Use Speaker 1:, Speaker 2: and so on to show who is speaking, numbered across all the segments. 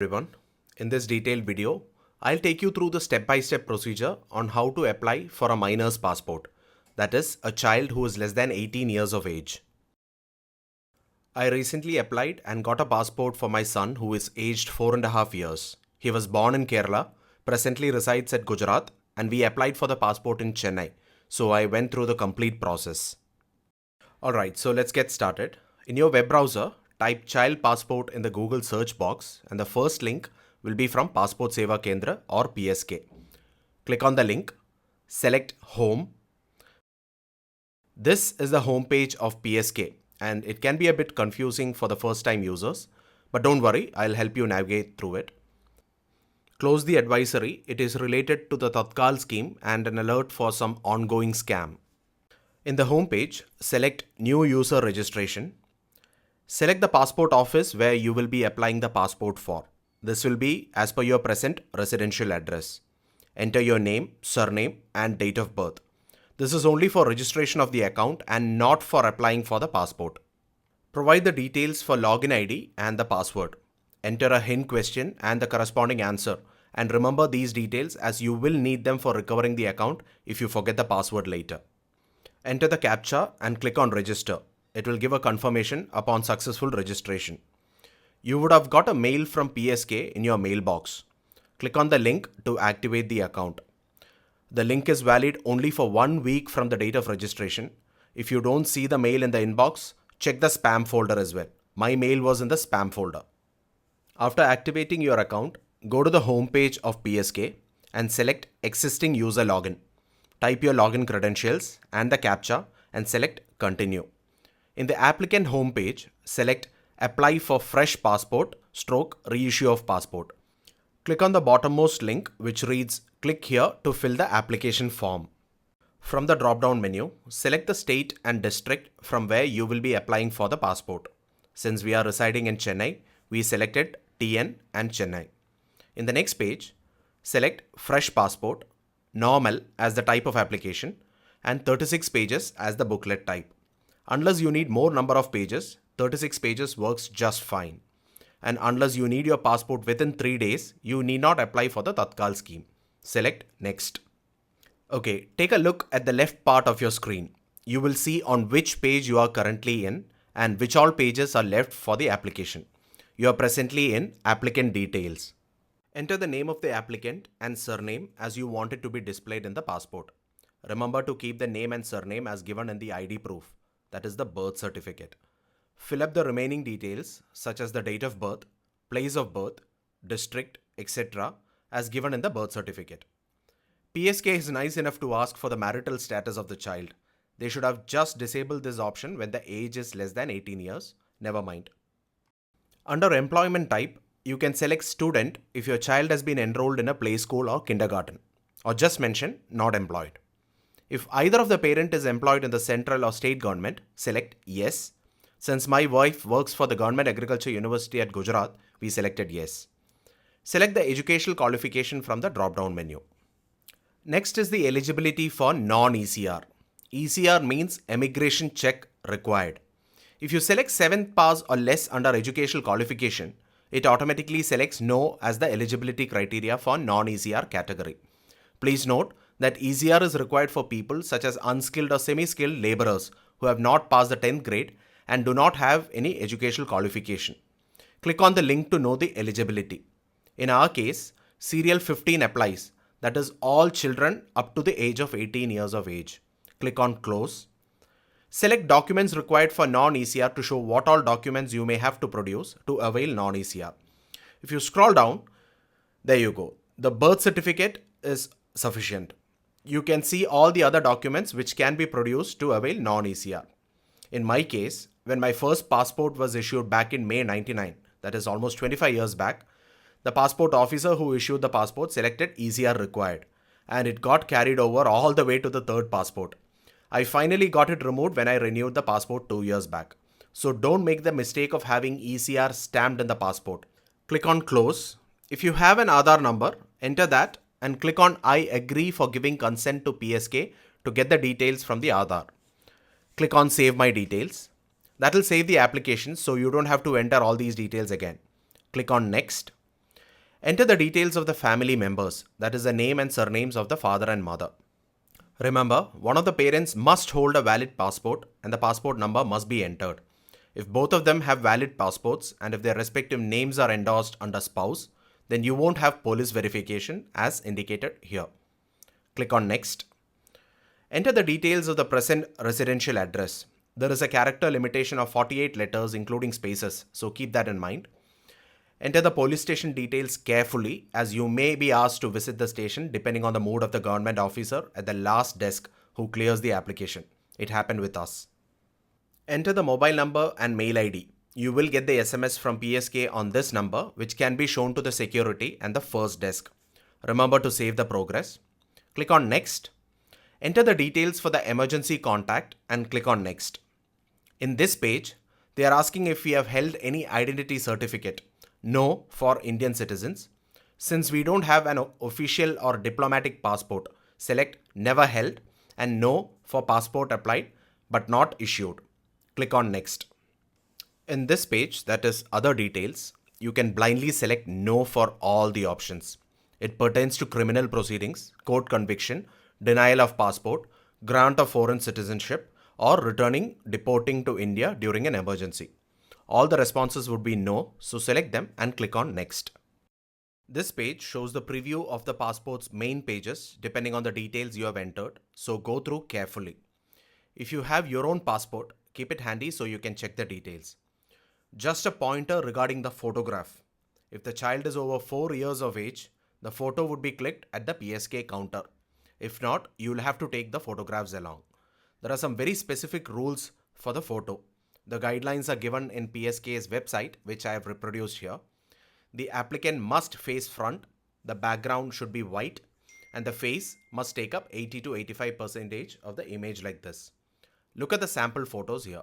Speaker 1: Everyone, in this detailed video, I'll take you through the step-by-step procedure on how to apply for a minor's passport, that is, a child who is less than 18 years of age. I recently applied and got a passport for my son who is aged 4.5 years. He was born in Kerala, presently resides at Gujarat, and we applied for the passport in Chennai, so I went through the complete process. Alright, so let's get started. In your web browser, type child passport in the Google search box and the first link will be from Passport Seva Kendra or PSK. Click on the link, select home. This is the home page of PSK and it can be a bit confusing for the first time users, but don't worry, I'll help you navigate through it. Close the advisory, it is related to the Tatkal scheme and an alert for some ongoing scam. In the home page, select New User Registration. Select the passport office where you will be applying the passport for. This will be as per your present residential address. Enter your name, surname and date of birth. This is only for registration of the account and not for applying for the passport. Provide the details for login ID and the password. Enter a hint question and the corresponding answer, and remember these details as you will need them for recovering the account if you forget the password later. Enter the CAPTCHA and click on register. It will give a confirmation upon successful registration. You would have got a mail from PSK in your mailbox. Click on the link to activate the account. The link is valid only for 1 week from the date of registration. If you don't see the mail in the inbox, check the spam folder as well. My mail was in the spam folder. After activating your account, go to the home page of PSK and select existing user login. Type your login credentials and the CAPTCHA and select continue. In the applicant home page, select apply for fresh passport / reissue of passport. Click on the bottommost link which reads click here to fill the application form. From the drop-down menu, select the state and district from where you will be applying for the passport. Since we are residing in Chennai, we selected TN and Chennai. In the next page, select fresh passport, normal as the type of application and 36 pages as the booklet type. Unless you need more number of pages, 36 pages works just fine. And unless you need your passport within 3 days, you need not apply for the Tatkal scheme. Select next. Okay, take a look at the left part of your screen. You will see on which page you are currently in and which all pages are left for the application. You are presently in applicant details. Enter the name of the applicant and surname as you want it to be displayed in the passport. Remember to keep the name and surname as given in the ID proof, that is the birth certificate. Fill up the remaining details such as the date of birth, place of birth, district, etc. as given in the birth certificate. PSK is nice enough to ask for the marital status of the child. They should have just disabled this option when the age is less than 18 years. Never mind. Under employment type, you can select student if your child has been enrolled in a play school or kindergarten, or just mention not employed. If either of the parent is employed in the central or state government, select yes. Since my wife works for the Government Agriculture University at Gujarat, we selected yes. Select the educational qualification from the drop-down menu. Next is the eligibility for non-ECR. ECR means immigration check required. If you select 7th pass or less under educational qualification, it automatically selects no as the eligibility criteria for non-ECR category. Please note that ECR is required for people such as unskilled or semi-skilled laborers who have not passed the 10th grade and do not have any educational qualification. Click on the link to know the eligibility. In our case, Serial 15 applies, that is all children up to the age of 18 years of age. Click on close. Select documents required for non-ECR to show what all documents you may have to produce to avail non-ECR. If you scroll down, there you go. The birth certificate is sufficient. You can see all the other documents which can be produced to avail non-ECR. In my case, when my first passport was issued back in May 99, that is almost 25 years back, the passport officer who issued the passport selected ECR required, and it got carried over all the way to the third passport. I finally got it removed when I renewed the passport 2 years back. So don't make the mistake of having ECR stamped in the passport. Click on close. If you have an Aadhaar number, enter that and click on I agree for giving consent to PSK to get the details from the Aadhaar. Click on save my details. That will save the application so you don't have to enter all these details again. Click on next. Enter the details of the family members, that is the name and surnames of the father and mother. Remember, one of the parents must hold a valid passport and the passport number must be entered. If both of them have valid passports and if their respective names are endorsed under spouse, then you won't have police verification as indicated here. Click on Next. Enter the details of the present residential address. There is a character limitation of 48 letters including spaces, so keep that in mind. Enter the police station details carefully as you may be asked to visit the station depending on the mood of the government officer at the last desk who clears the application. It happened with us. Enter the mobile number and mail ID. You will get the SMS from PSK on this number which can be shown to the security and the first desk. Remember to save the progress. Click on Next. Enter the details for the emergency contact and click on Next. In this page, they are asking if we have held any identity certificate. No for Indian citizens. Since we don't have an official or diplomatic passport, select Never held and No for passport applied but not issued. Click on Next. In this page, that is Other Details, you can blindly select No for all the options. It pertains to criminal proceedings, court conviction, denial of passport, grant of foreign citizenship, or deporting to India during an emergency. All the responses would be no, so select them and click on Next. This page shows the preview of the passport's main pages depending on the details you have entered, so go through carefully. If you have your own passport, keep it handy so you can check the details. Just a pointer regarding the photograph. If the child is over 4 years of age, the photo would be clicked at the PSK counter. If not, you will have to take the photographs along. There are some very specific rules for the photo. The guidelines are given in PSK's website, which I have reproduced here. The applicant must face front, the background should be white, and the face must take up 80 to 85% of the image like this. Look at the sample photos here.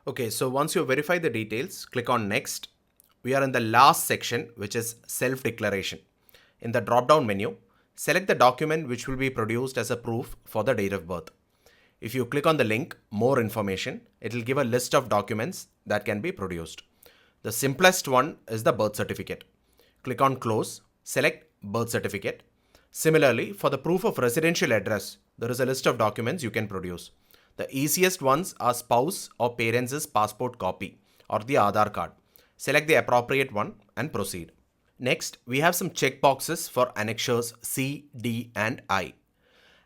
Speaker 1: Okay, so once you verify the details, click on Next. We are in the last section, which is self-declaration. In the drop-down menu, select the document which will be produced as a proof for the date of birth. If you click on the link, More Information, it will give a list of documents that can be produced. The simplest one is the birth certificate. Click on Close, select Birth Certificate. Similarly, for the proof of residential address, there is a list of documents you can produce. The easiest ones are spouse or parents' passport copy or the Aadhaar card. Select the appropriate one and proceed. Next, we have some checkboxes for annexures C, D, and I.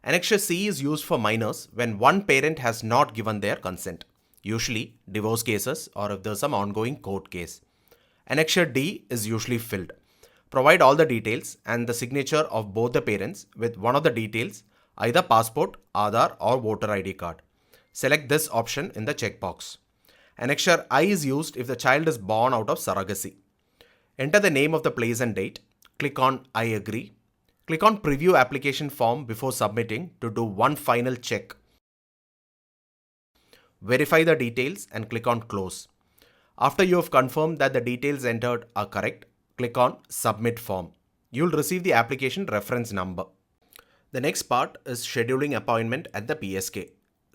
Speaker 1: Annexure C is used for minors when one parent has not given their consent, usually divorce cases or if there's some ongoing court case. Annexure D is usually filled. Provide all the details and the signature of both the parents with one of the details, either passport, Aadhaar, or voter ID card. Select this option in the checkbox. Annexure I is used if the child is born out of surrogacy. Enter the name of the place and date. Click on I agree. Click on Preview Application Form before submitting to do one final check. Verify the details and click on Close. After you have confirmed that the details entered are correct, click on Submit Form. You will receive the application reference number. The next part is scheduling appointment at the PSK.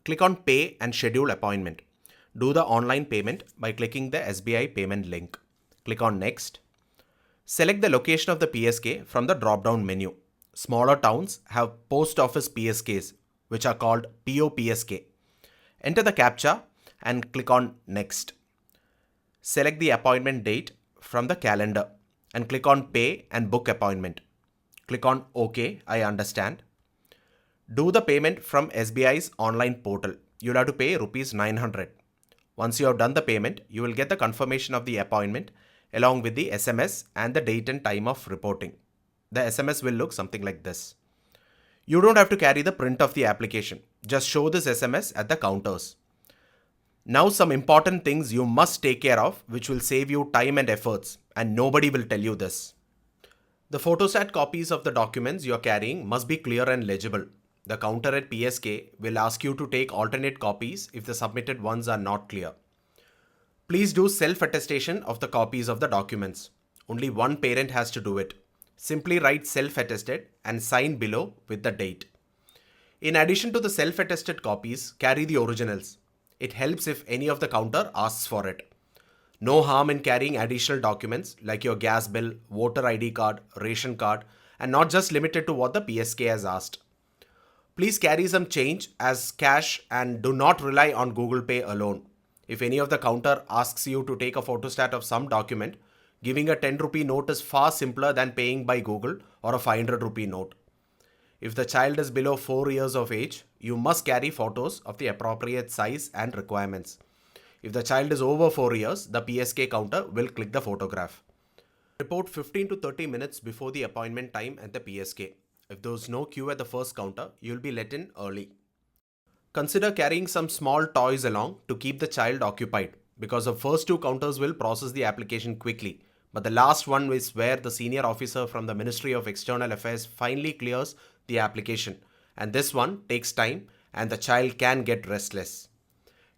Speaker 1: Click on Pay and Schedule Appointment. Do the online payment by clicking the SBI payment link. Click on Next. Select the location of the PSK from the drop-down menu. Smaller towns have post office PSKs, which are called POPSK. Enter the CAPTCHA and click on Next. Select the appointment date from the calendar and click on Pay and Book Appointment. Click on OK, I understand. Do the payment from SBI's online portal. You'll have to pay Rs 900. Once you have done the payment, you will get the confirmation of the appointment along with the SMS and the date and time of reporting. The SMS will look something like this. You don't have to carry the print of the application. Just show this SMS at the counters. Now some important things you must take care of which will save you time and efforts, and nobody will tell you this. The photostat copies of the documents you are carrying must be clear and legible. The counter at PSK will ask you to take alternate copies if the submitted ones are not clear. Please do self-attestation of the copies of the documents. Only one parent has to do it. Simply write self-attested and sign below with the date. In addition to the self-attested copies, carry the originals. It helps if any of the counter asks for it. No harm in carrying additional documents like your gas bill, voter ID card, ration card, and not just limited to what the PSK has asked. Please carry some change as cash and do not rely on Google Pay alone. If any of the counter asks you to take a photostat of some document, giving a 10 rupee note is far simpler than paying by Google or a 500 rupee note. If the child is below 4 years of age, you must carry photos of the appropriate size and requirements. If the child is over 4 years, the PSK counter will click the photograph. Report 15 to 30 minutes before the appointment time at the PSK. If there is no queue at the first counter, you will be let in early. Consider carrying some small toys along to keep the child occupied, because the first two counters will process the application quickly, but the last one is where the senior officer from the Ministry of External Affairs finally clears the application, and this one takes time and the child can get restless.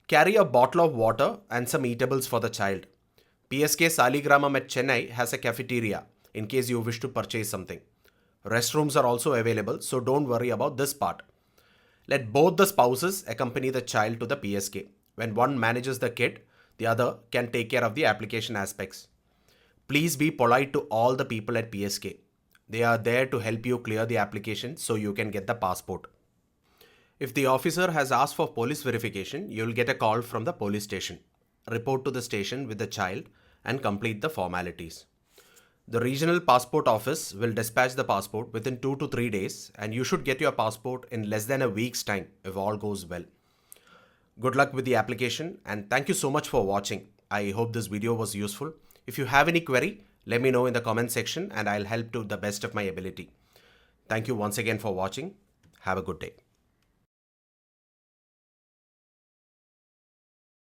Speaker 1: Carry a bottle of water and some eatables for the child. PSK Saligramam at Chennai has a cafeteria in case you wish to purchase something. Restrooms are also available, so don't worry about this part. Let both the spouses accompany the child to the PSK. When one manages the kid, the other can take care of the application aspects. Please be polite to all the people at PSK. They are there to help you clear the application so you can get the passport. If the officer has asked for police verification, you will get a call from the police station. Report to the station with the child and complete the formalities. The regional passport office will dispatch the passport within 2 to 3 days, and you should get your passport in less than a week's time if all goes well. Good luck with the application, and thank you so much for watching. I hope this video was useful. If you have any query, let me know in the comment section and I'll help to the best of my ability. Thank you once again for watching. Have a good day.